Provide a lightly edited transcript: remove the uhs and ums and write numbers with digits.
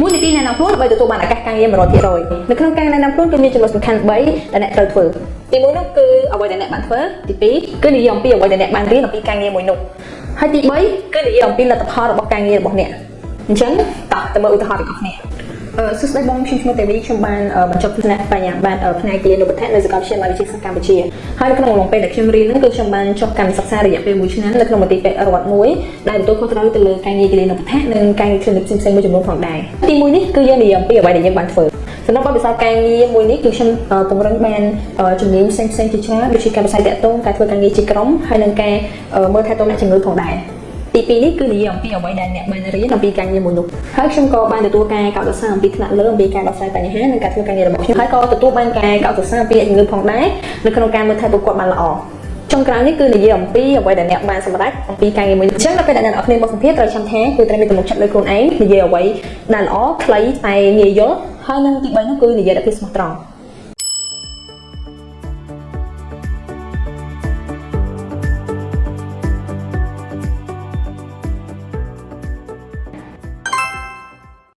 មួយទី2ណែនាំខ្លួនដើម្បីទទួលបានឱកាសការងារ 100% នៅក្នុងការណែនាំខ្លួនគឺមានចំណុចសំខាន់3ដែលអ្នកត្រូវធ្វើទី1នោះគឺអ្វីដែលអ្នកបានធ្វើទី2គឺនិយាយអំពីអ្វីដែលអ្នកបានរៀនអំពីការងារមួយនោះហើយទី3គឺនិយាយអំពីលទ្ធផលរបស់ការងាររបស់អ្នកអញ្ចឹងតោះទៅមើលឧទាហរណ៍ទាំងអស់គ្នាសួស្តីបងខ្ញុំឈ្មោះទេវីខ្ញុំបានបញ្ចប់ទស្សនៈបញ្ញាបត្រផ្នែកគិលានុបដ្ឋាននៅសាកលវិទ្យាល័យវិទ្យាសាស្ត្រកម្ពុជាហើយនៅក្នុងអំឡុងពេលដែលខ្ញុំរៀនហ្នឹងគឺខ្ញុំបានចុះកម្មសិក្សារយៈពេល1ឆ្នាំនៅក្នុងមន្ទីរពេទ្យរដ្ឋមួយដែលទទួលខុសត្រូវទៅលើការងារគិលានុបដ្ឋាននិងការងារ clinic ផ្សេងៗមួយចំនួនផងដែរទី1នេះគឺយើងនិយាយអំពីអ្វីដែលយើងបានធ្វើសម្រាប់បទពិសោធន៍ការងារមួយនេះគឺខ្ញុំពង្រឹងបានជំនាញផ្សេងៗជាច្រើនដូចជាការផ្សាយតាក់ទងការធ្វើការងារជាក្រុមហើយនិងការមើលថែទាំអ្នកជំងឺផងដែរទី2នេះគឺនិយាយអំពីអ្វីដែលអ្នកបានរៀនអំពីការងារមួយនោះហើយខ្ញុំក៏បានទទួលការកោតសរសើរអំពីថ្នាក់លើអំពីការដោះស្រាយបញ្ហានិងការធ្វើការងាររបស់ខ្ញុំហើយក៏ទទួលបានការកោតសរសើរអំពីអ្នកជំងឺផងដែរនៅក្នុងការមើលថែពួកគាត់បានល្អចុងក្រោយនេះគឺនិយាយអំពីអ្វីដែលអ្នកបានសម្រេចអំពីការងារមួយនេះអញ្ចឹងនៅពេលដែលអ្នកនរគ្នាមកសម្ភាសន៍ត្រូវចាំថាគឺត្រូវមានទំនុកចិត្តលើខ្លួនឯងនិយាយអ្វីដែលល្អខ្លីតែងាយយល់ហើយនឹងទី3នោះគឺនិយាយដោយភាពស្មោះត្រង់